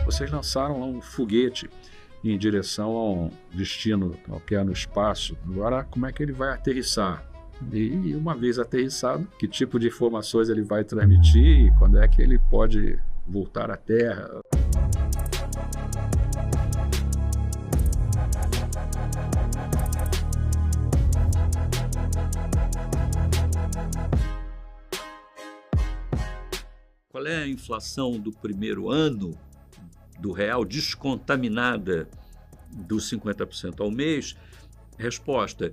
Vocês lançaram um foguete em direção a um destino qualquer no espaço. Agora, como é que ele vai aterrissar? E uma vez aterrissado, que tipo de informações ele vai transmitir e quando é que ele pode voltar à Terra? Qual é a inflação do primeiro ano do real descontaminada dos 50% ao mês? Resposta: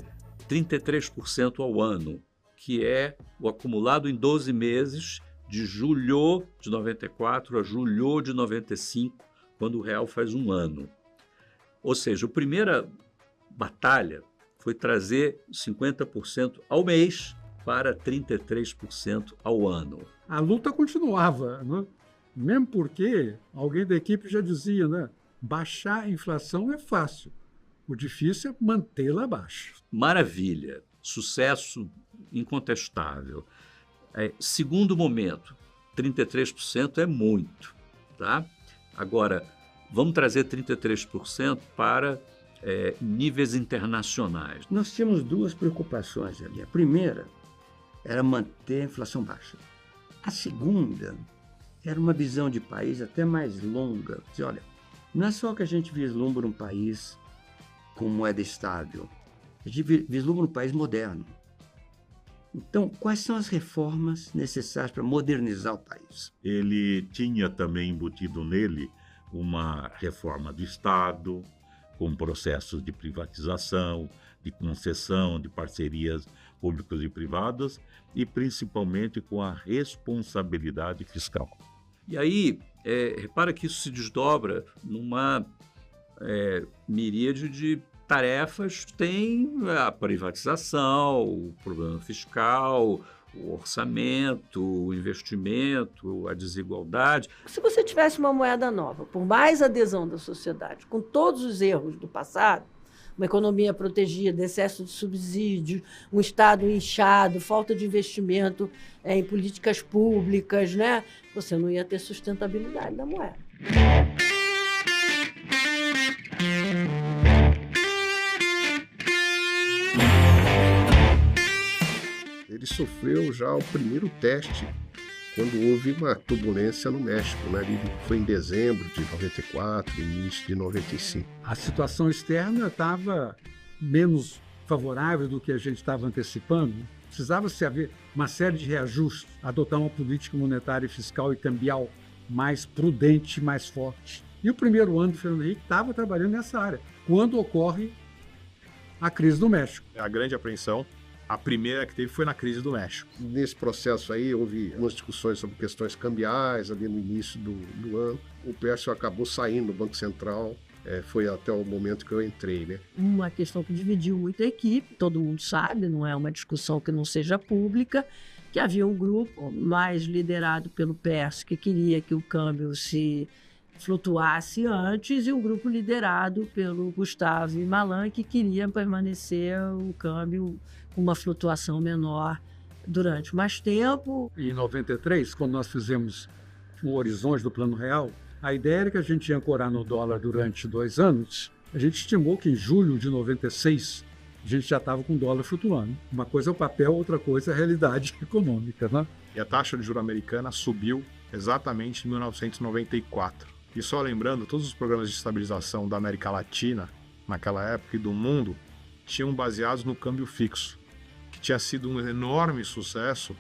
33% ao ano, que é o acumulado em 12 meses, de julho de 94 a julho de 95, quando o real faz um ano. Ou seja, a primeira batalha foi trazer 50% ao mês para 33% ao ano. A luta continuava, né? Mesmo porque alguém da equipe já dizia, né? Baixar a inflação é fácil, o difícil é mantê-la baixa. Maravilha, sucesso incontestável. Segundo momento, 33% é muito, tá? Agora, vamos trazer 33% para níveis internacionais. Nós tínhamos duas preocupações ali. A primeira era manter a inflação baixa. A segunda era uma visão de país até mais longa. Dizer, olha, não é só que a gente vislumbra um país com moeda estável, a gente vislumbra um país moderno. Então, quais são as reformas necessárias para modernizar o país? Ele tinha também embutido nele uma reforma do Estado, com processos de privatização, de concessão, de parcerias públicas e privadas, e principalmente com a responsabilidade fiscal. E aí, repara que isso se desdobra numa miríade de tarefas. Tem a privatização, o problema fiscal, o orçamento, o investimento, a desigualdade. Se você tivesse uma moeda nova, por mais adesão da sociedade, com todos os erros do passado, uma economia protegida, excesso de subsídios, um Estado inchado, falta de investimento em políticas públicas, né? Você não ia ter sustentabilidade da moeda. Ele sofreu já o primeiro teste quando houve uma turbulência no México, né? Ele foi em dezembro de 94, início de 95. A situação externa estava menos favorável do que a gente estava antecipando. Precisava-se haver uma série de reajustes, adotar uma política monetária, fiscal e cambial mais prudente, mais forte. E o primeiro ano do Fernando Henrique estava trabalhando nessa área, quando ocorre a crise do México. A grande apreensão, a primeira que teve foi na crise do México. Nesse processo aí, houve algumas discussões sobre questões cambiais ali no início do ano. O Pércio acabou saindo do Banco Central, foi até o momento que eu entrei, né? Uma questão que dividiu muito a equipe, todo mundo sabe, não é uma discussão que não seja pública, que havia um grupo mais liderado pelo Pércio, que queria que o câmbio se flutuasse antes, e um grupo liderado pelo Gustavo Malan, que queria permanecer o câmbio com uma flutuação menor durante mais tempo. Em 93, quando nós fizemos o horizonte do Plano Real, a ideia era que a gente ia ancorar no dólar durante 2 anos. A gente estimou que em julho de 96 a gente já estava com o dólar flutuando. Uma coisa é o papel, outra coisa é a realidade econômica, né? E a taxa de juros americana subiu exatamente em 1994. E só lembrando, todos os programas de estabilização da América Latina, naquela época, e do mundo, tinham baseados no câmbio fixo, que tinha sido um enorme sucesso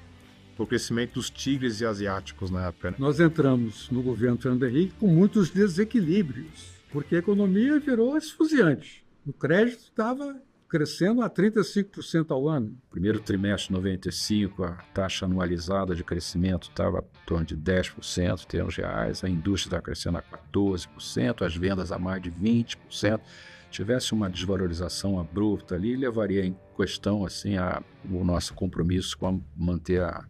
por crescimento dos tigres e asiáticos na época, né? Nós entramos no governo Fernando Henrique com muitos desequilíbrios, porque a economia virou esfuziante. O crédito estava crescendo a 35% ao ano. Primeiro trimestre de 95, a taxa anualizada de crescimento estava em torno de 10% em termos reais, a indústria estava crescendo a 14%, as vendas a mais de 20%. Tivesse uma desvalorização abrupta ali, levaria em questão assim, o nosso compromisso com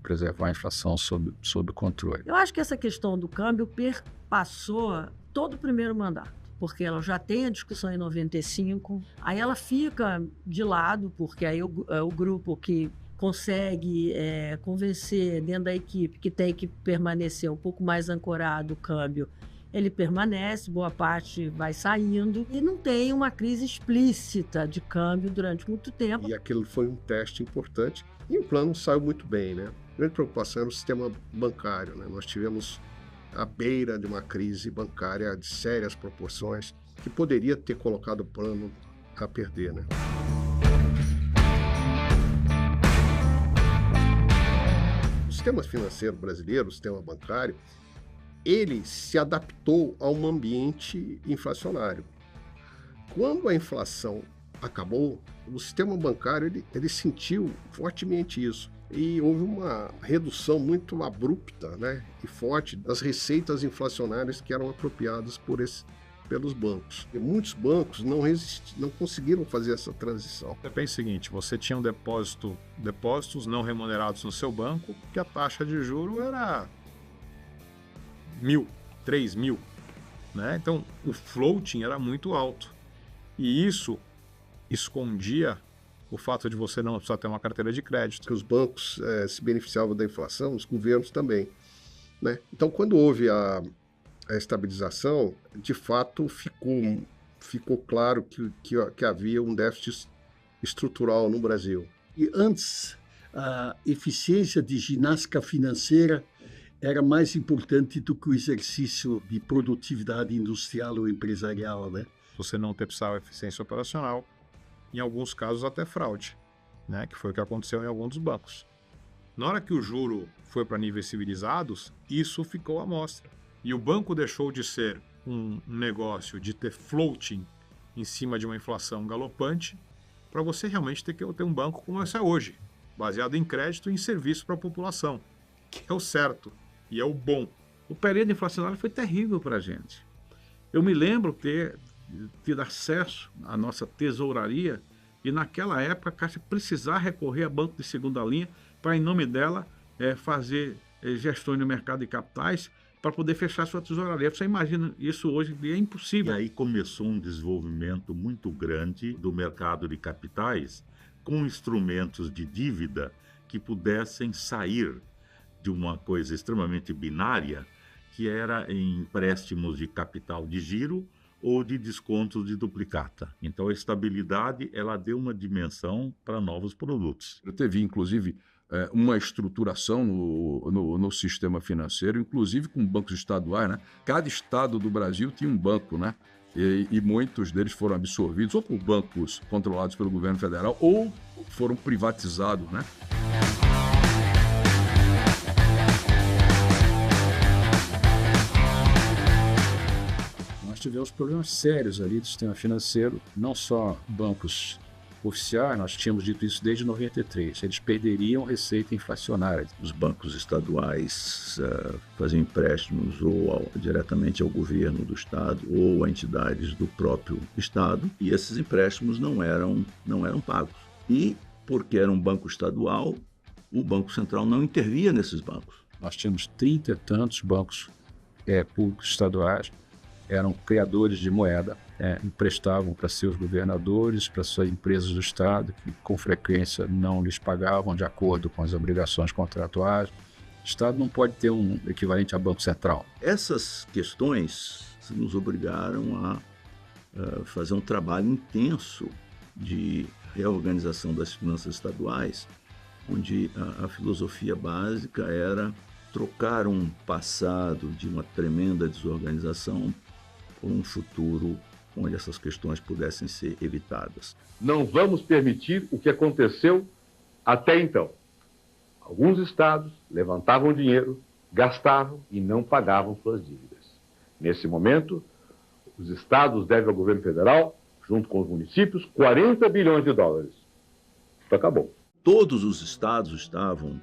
preservar a inflação sob controle. Eu acho que essa questão do câmbio perpassou todo o primeiro mandato, porque ela já tem a discussão em 95, aí ela fica de lado, porque aí o grupo que consegue convencer dentro da equipe que tem que permanecer um pouco mais ancorado o câmbio, ele permanece, boa parte vai saindo e não tem uma crise explícita de câmbio durante muito tempo. E aquilo foi um teste importante e o plano saiu muito bem, né? A grande preocupação era o sistema bancário, né? Nós tivemos à beira de uma crise bancária de sérias proporções que poderia ter colocado o plano a perder, né? O sistema financeiro brasileiro, o sistema bancário, ele se adaptou a um ambiente inflacionário. Quando a inflação acabou, o sistema bancário ele sentiu fortemente isso. E houve uma redução muito abrupta, né, e forte das receitas inflacionárias que eram apropriadas pelos bancos. E muitos bancos não conseguiram fazer essa transição. Você pensa o seguinte, você tinha depósitos não remunerados no seu banco, que a taxa de juro era 1.000, 3.000, né? Então, o floating era muito alto. E isso escondia o fato de você não precisar ter uma carteira de crédito. Que os bancos se beneficiavam da inflação, os governos também, né? Então, quando houve a estabilização, de fato ficou claro que havia um déficit estrutural no Brasil. E antes, a eficiência de ginástica financeira era mais importante do que o exercício de produtividade industrial ou empresarial, né? Você não ter precisado de eficiência operacional, em alguns casos até fraude, né? Que foi o que aconteceu em alguns dos bancos. Na hora que o juro foi para níveis civilizados, isso ficou à mostra. E o banco deixou de ser um negócio de ter floating em cima de uma inflação galopante para você realmente ter um banco como esse é hoje, baseado em crédito e em serviço para a população, que é o certo e é o bom. O período inflacionário foi terrível para a gente. Eu me lembro ter tido acesso à nossa tesouraria e naquela época a Caixa precisar recorrer a banco de segunda linha para, em nome dela, fazer gestões no mercado de capitais para poder fechar sua tesouraria. Você imagina, isso hoje é impossível. E aí começou um desenvolvimento muito grande do mercado de capitais com instrumentos de dívida que pudessem sair de uma coisa extremamente binária, que era em empréstimos de capital de giro ou de descontos de duplicata. Então a estabilidade ela deu uma dimensão para novos produtos. Teve, inclusive, uma estruturação no sistema financeiro, inclusive com bancos estaduais, né? Cada estado do Brasil tinha um banco, né? E muitos deles foram absorvidos ou por bancos controlados pelo governo federal ou foram privatizados, né? Nós tivemos problemas sérios ali do sistema financeiro, não só bancos oficiais, nós tínhamos dito isso desde 93, eles perderiam receita inflacionária. Os bancos estaduais faziam empréstimos ou diretamente ao governo do estado ou a entidades do próprio estado, e esses empréstimos não eram pagos. E, porque era um banco estadual, o Banco Central não intervia nesses bancos. Nós tínhamos 30 e tantos bancos públicos estaduais, eram criadores de moeda, emprestavam para seus governadores, para suas empresas do Estado, que com frequência não lhes pagavam de acordo com as obrigações contratuais. O Estado não pode ter um equivalente a Banco Central. Essas questões nos obrigaram a fazer um trabalho intenso de reorganização das finanças estaduais, onde a filosofia básica era trocar um passado de uma tremenda desorganização por um futuro onde essas questões pudessem ser evitadas. Não vamos permitir o que aconteceu até então. Alguns estados levantavam dinheiro, gastavam e não pagavam suas dívidas. Nesse momento, os estados devem ao governo federal, junto com os municípios, 40 bilhões de dólares. Isso acabou. Todos os estados estavam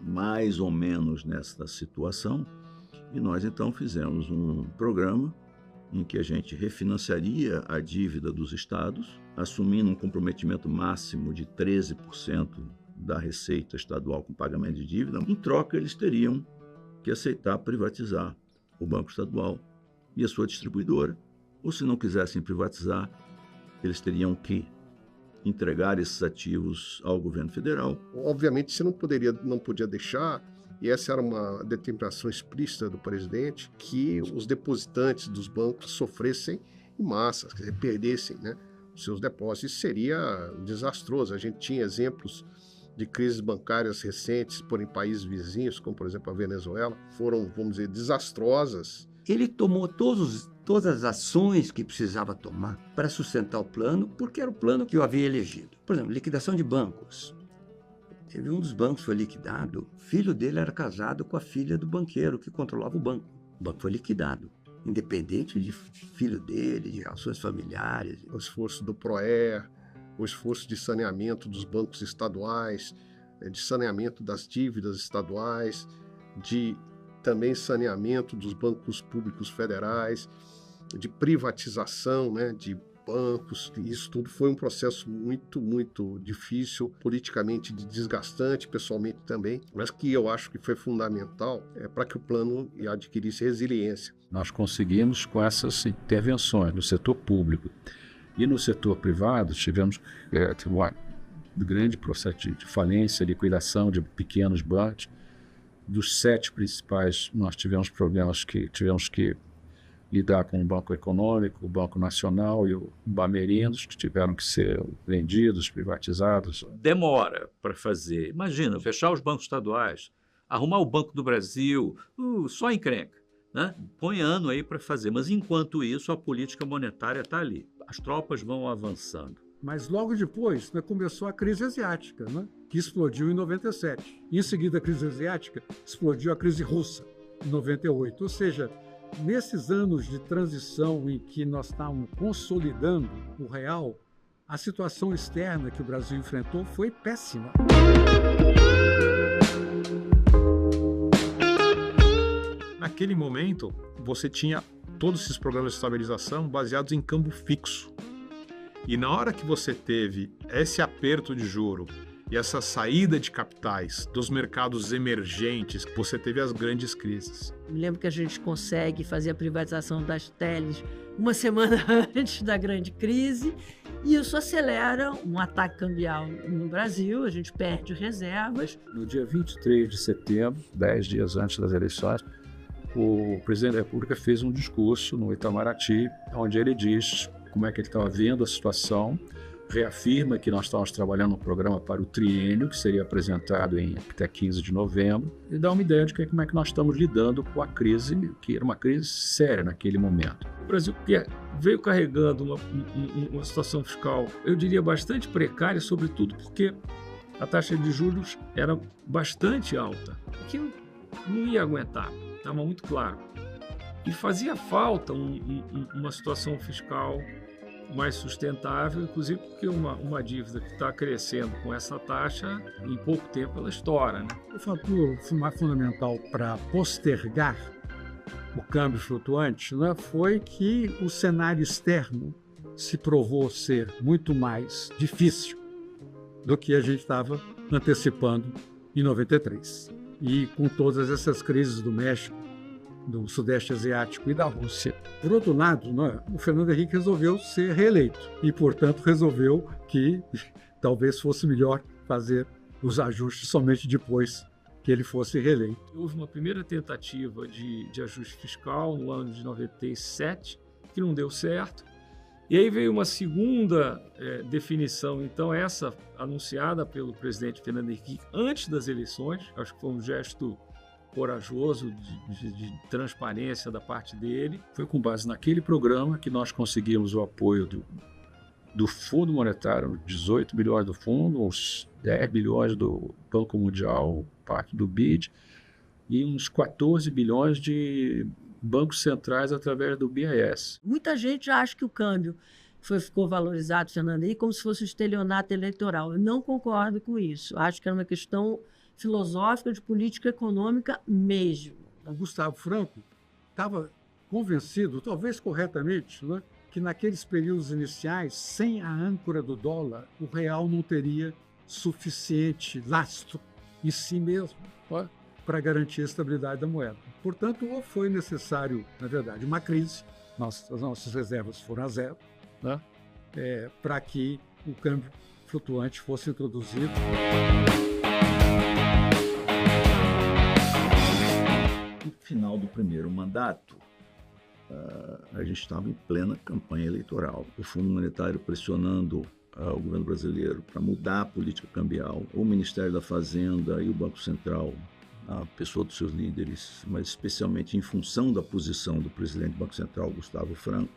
mais ou menos nessa situação e nós então fizemos um programa em que a gente refinanciaria a dívida dos estados, assumindo um comprometimento máximo de 13% da receita estadual com pagamento de dívida. Em troca, eles teriam que aceitar privatizar o Banco Estadual e a sua distribuidora, ou se não quisessem privatizar, eles teriam que entregar esses ativos ao governo federal. Obviamente, você não podia deixar e essa era uma determinação explícita do presidente, que os depositantes dos bancos sofressem em massa, quer dizer, perdessem, né, os seus depósitos. Isso seria desastroso. A gente tinha exemplos de crises bancárias recentes em países vizinhos, como por exemplo a Venezuela, foram, vamos dizer, desastrosas. Ele tomou todas as ações que precisava tomar para sustentar o plano, porque era o plano que eu havia elegido. Por exemplo, liquidação de bancos. Teve um dos bancos que foi liquidado, o filho dele era casado com a filha do banqueiro que controlava o banco. O banco foi liquidado, independente de filho dele, de relações familiares. O esforço do PROER, o esforço de saneamento dos bancos estaduais, de saneamento das dívidas estaduais, de também saneamento dos bancos públicos federais, de privatização, né, de bancos. Isso tudo foi um processo muito, muito difícil, politicamente desgastante, pessoalmente também, mas que eu acho que foi fundamental para que o plano adquirisse resiliência. Nós conseguimos com essas intervenções no setor público e no setor privado, tivemos um grande processo de falência, liquidação de pequenos bancos. Dos 7 principais, nós tivemos problemas que tivemos que lidar com o Banco Econômico, o Banco Nacional e o Bamerinos, que tiveram que ser vendidos, privatizados. Demora para fazer. Imagina, fechar os bancos estaduais, arrumar o Banco do Brasil, só encrenca, né? Põe ano aí para fazer. Mas, enquanto isso, a política monetária está ali. As tropas vão avançando. Mas logo depois, né, começou a crise asiática, né, que explodiu em 97. Em seguida, a crise asiática, explodiu a crise russa, em 98. Ou seja, nesses anos de transição em que nós estávamos consolidando o real, a situação externa que o Brasil enfrentou foi péssima. Naquele momento, você tinha todos esses programas de estabilização baseados em câmbio fixo. E na hora que você teve esse aperto de juro e essa saída de capitais dos mercados emergentes, você teve as grandes crises. Me lembro que a gente consegue fazer a privatização das teles uma semana antes da grande crise, e isso acelera um ataque cambial no Brasil, a gente perde reservas. No dia 23 de setembro, 10 dias antes das eleições, o presidente da República fez um discurso no Itamaraty, onde ele diz como é que ele estava vendo a situação, reafirma que nós estávamos trabalhando um programa para o triênio, que seria apresentado até 15 de novembro, e dá uma ideia de como é que nós estamos lidando com a crise, que era uma crise séria naquele momento. O Brasil veio carregando uma situação fiscal, eu diria, bastante precária, sobretudo porque a taxa de juros era bastante alta, que não ia aguentar, estava muito claro. E fazia falta uma situação fiscal mais sustentável, inclusive porque uma dívida que está crescendo com essa taxa, em pouco tempo ela estoura, né? O fator mais fundamental para postergar o câmbio flutuante, né, foi que o cenário externo se provou ser muito mais difícil do que a gente estava antecipando em 93. E com todas essas crises do México, do Sudeste Asiático e da Rússia. Por outro lado, né, o Fernando Henrique resolveu ser reeleito e, portanto, resolveu que talvez fosse melhor fazer os ajustes somente depois que ele fosse reeleito. Houve uma primeira tentativa de ajuste fiscal no ano de 97, que não deu certo. E aí veio uma segunda definição, então essa anunciada pelo presidente Fernando Henrique antes das eleições, acho que foi um gesto corajoso, de transparência da parte dele. Foi com base naquele programa que nós conseguimos o apoio do Fundo Monetário, 18 bilhões do Fundo, uns 10 bilhões do Banco Mundial, parte do BID, e uns 14 bilhões de bancos centrais através do BIS. Muita gente acha que o câmbio ficou valorizado, Fernando, aí como se fosse um estelionato eleitoral. Eu não concordo com isso. Acho que era uma questão filosófica de política econômica mesmo. O Gustavo Franco estava convencido, talvez corretamente, né, que naqueles períodos iniciais, sem a âncora do dólar, o real não teria suficiente lastro em si mesmo, né, para garantir a estabilidade da moeda. Portanto, foi necessário, na verdade, uma crise, as nossas reservas foram a zero, né, para que o câmbio flutuante fosse introduzido. final do primeiro mandato, a gente estava em plena campanha eleitoral. O Fundo Monetário pressionando o governo brasileiro para mudar a política cambial, o Ministério da Fazenda e o Banco Central, a pessoa dos seus líderes, mas especialmente em função da posição do presidente do Banco Central, Gustavo Franco,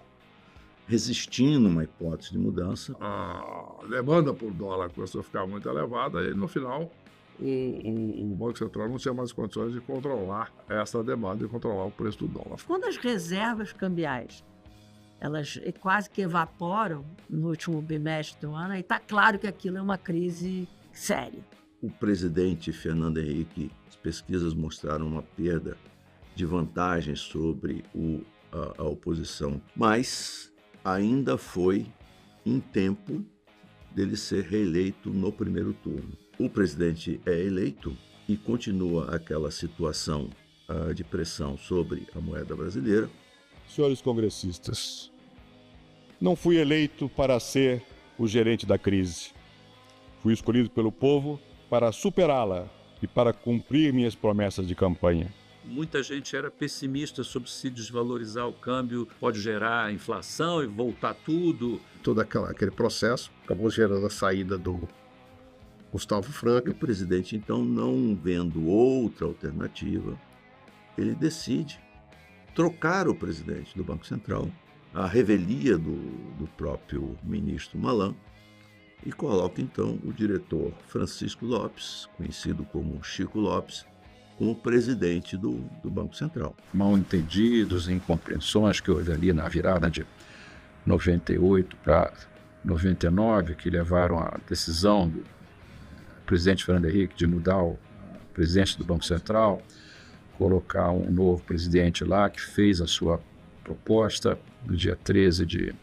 resistindo a uma hipótese de mudança. A demanda por dólar começou a ficar muito elevada e, no final, o Banco Central não tinha mais condições de controlar essa demanda e controlar o preço do dólar. Quando as reservas cambiais elas quase que evaporam no último bimestre do ano, e está claro que aquilo é uma crise séria. O presidente Fernando Henrique, as pesquisas mostraram uma perda de vantagem sobre a oposição, mas ainda foi em tempo dele ser reeleito no primeiro turno. O presidente é eleito e continua aquela situação de pressão sobre a moeda brasileira. Senhores congressistas, não fui eleito para ser o gerente da crise. Fui escolhido pelo povo para superá-la e para cumprir minhas promessas de campanha. Muita gente era pessimista sobre se desvalorizar o câmbio pode gerar inflação e voltar tudo. Todo aquele processo acabou gerando a saída do Gustavo Franco. E o presidente, então, não vendo outra alternativa, ele decide trocar o presidente do Banco Central, à revelia do próprio ministro Malan, e coloca, então, o diretor Francisco Lopes, conhecido como Chico Lopes, como presidente do Banco Central. Mal entendidos, incompreensões que houve ali na virada de 98 para 99, que levaram à decisão do presidente Fernando Henrique de mudar o presidente do Banco Central, colocar um novo presidente lá que fez a sua proposta no dia 13 de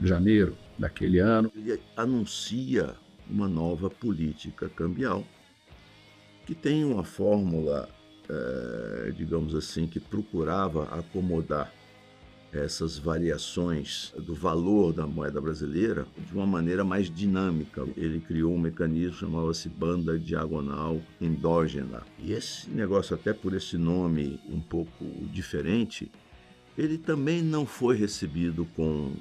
janeiro daquele ano. Ele anuncia uma nova política cambial que tem uma fórmula, digamos assim, que procurava acomodar essas variações do valor da moeda brasileira de uma maneira mais dinâmica. Ele criou um mecanismo que chamava-se banda diagonal endógena. E esse negócio, até por esse nome um pouco diferente, ele também não foi recebido com,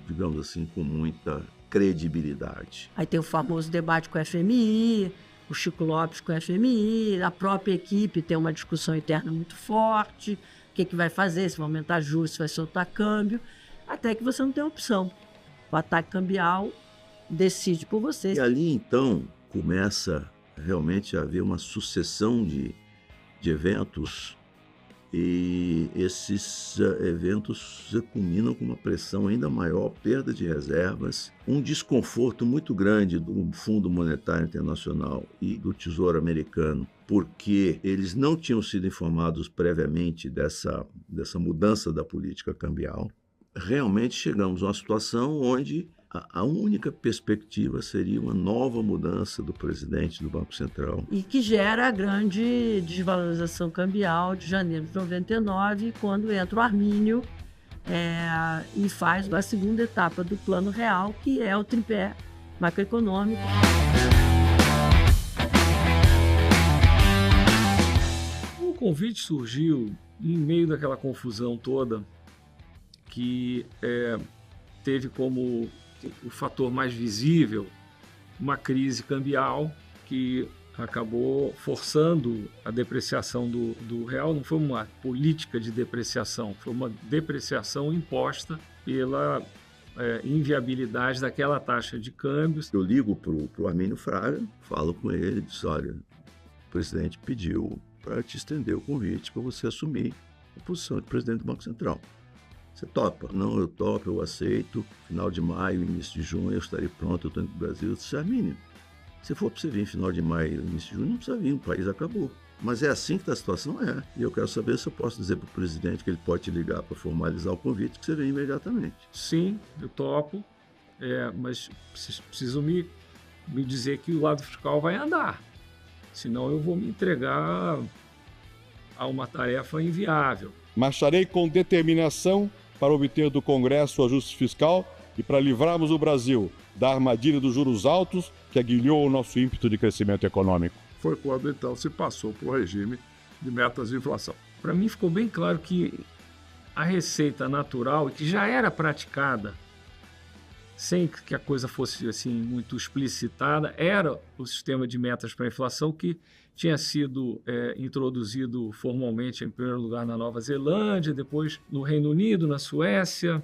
digamos assim, com muita credibilidade. Aí tem o famoso debate com a FMI, o Chico Lopes com a FMI, a própria equipe tem uma discussão interna muito forte. O que vai fazer, se vai aumentar juros, se vai soltar câmbio, até que você não tem opção. O ataque cambial decide por você. E ali, então, começa realmente a haver uma sucessão de eventos, e esses eventos culminam com uma pressão ainda maior, perda de reservas, um desconforto muito grande do Fundo Monetário Internacional e do Tesouro Americano, porque eles não tinham sido informados previamente dessa mudança da política cambial. Realmente chegamos a uma situação onde a única perspectiva seria uma nova mudança do presidente do Banco Central. E que gera a grande desvalorização cambial de janeiro de 99, quando entra o Armínio e faz a segunda etapa do Plano Real, que é o tripé macroeconômico. O convite surgiu em meio daquela confusão toda, que teve como o fator mais visível uma crise cambial que acabou forçando a depreciação do real. Não foi uma política de depreciação, foi uma depreciação imposta pela inviabilidade daquela taxa de câmbios. Eu ligo para o Armínio Fraga, falo com ele, diz: olha, o presidente pediu para te estender o convite para você assumir a posição de presidente do Banco Central. Você topa? Não, eu topo, eu aceito. Final de maio, início de junho, eu estarei pronto, eu estou indo para o Brasil. Eu disse: Armínio, se for para você vir final de maio, início de junho, não precisa vir, o país acabou. Mas é assim que está a situação? E eu quero saber se eu posso dizer para o presidente que ele pode te ligar para formalizar o convite, que você vem imediatamente. Sim, eu topo, mas preciso me dizer que o lado fiscal vai andar. Senão eu vou me entregar a uma tarefa inviável. Marcharei com determinação para obter do Congresso o ajuste fiscal e para livrarmos o Brasil da armadilha dos juros altos que aguilhou o nosso ímpeto de crescimento econômico. Foi quando, então, se passou para o regime de metas de inflação. Para mim ficou bem claro que a receita natural, que já era praticada, sem que a coisa fosse assim muito explicitada, era o sistema de metas para a inflação que tinha sido introduzido formalmente, em primeiro lugar, na Nova Zelândia, depois no Reino Unido, na Suécia,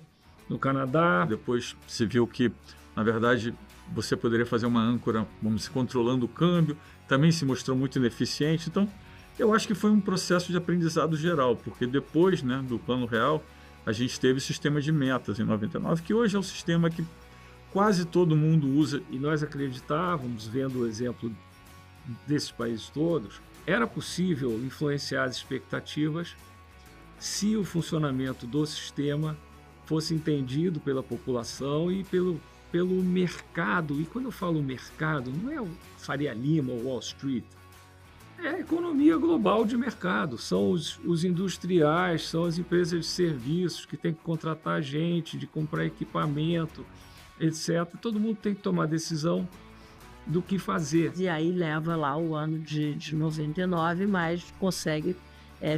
no Canadá. Depois se viu que, na verdade, você poderia fazer uma âncora, vamos dizer, controlando o câmbio, também se mostrou muito ineficiente. Então, eu acho que foi um processo de aprendizado geral, porque depois, né, do Plano Real, a gente teve o sistema de metas em 99, que hoje é um sistema que quase todo mundo usa. E nós acreditávamos, vendo o exemplo desses países todos, era possível influenciar as expectativas se o funcionamento do sistema fosse entendido pela população e pelo mercado. E quando eu falo mercado, não é o Faria Lima ou Wall Street, é a economia global de mercado, são os industriais, são as empresas de serviços que têm que contratar gente, de comprar equipamento, etc. Todo mundo tem que tomar decisão do que fazer. E aí leva lá o ano de 99, mas consegue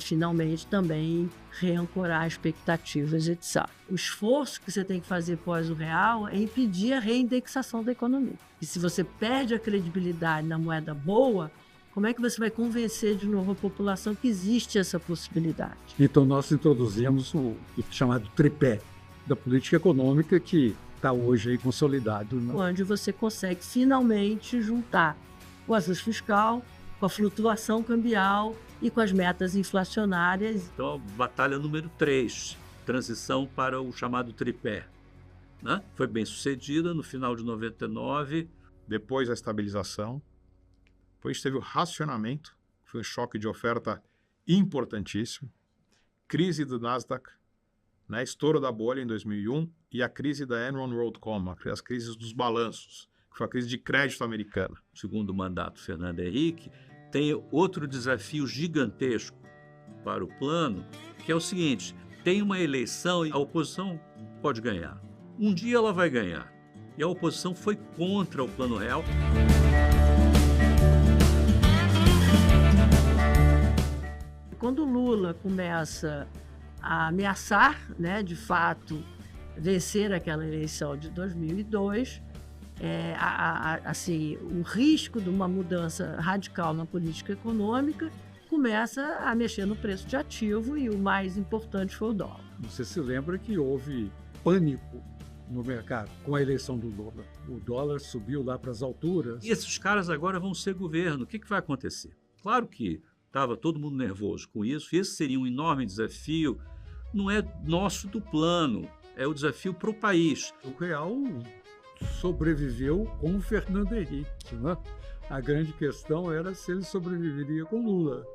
finalmente também reancorar expectativas, etc. O esforço que você tem que fazer pós o real é impedir a reindexação da economia. E se você perde a credibilidade na moeda boa, como é que você vai convencer de novo a população que existe essa possibilidade? Então nós introduzimos o chamado tripé da política econômica, que está hoje aí consolidado. Né? Onde você consegue finalmente juntar o ajuste fiscal com a flutuação cambial e com as metas inflacionárias. Então, batalha número 3, transição para o chamado tripé. Né? Foi bem sucedida no final de 99. Depois da estabilização, depois teve o racionamento, foi um choque de oferta importantíssimo, crise do Nasdaq, né, estouro da bolha em 2001 e a crise da Enron WorldCom, as crises dos balanços, que foi a crise de crédito americana. Segundo o mandato Fernando Henrique, tem outro desafio gigantesco para o plano, que é o seguinte: tem uma eleição e a oposição pode ganhar. Um dia ela vai ganhar. E a oposição foi contra o Plano Real. Quando Lula começa a ameaçar, né, de fato, vencer aquela eleição de 2002, assim, o risco de uma mudança radical na política econômica começa a mexer no preço de ativo e o mais importante foi o dólar. Você se lembra que houve pânico no mercado com a eleição do Lula. O dólar subiu lá para as alturas. E esses caras agora vão ser governo. O que vai acontecer? Claro que estava todo mundo nervoso com isso, e esse seria um enorme desafio. Não é nosso do plano, é o desafio para o país. O real sobreviveu com o Fernando Henrique, né? A grande questão era se ele sobreviveria com Lula.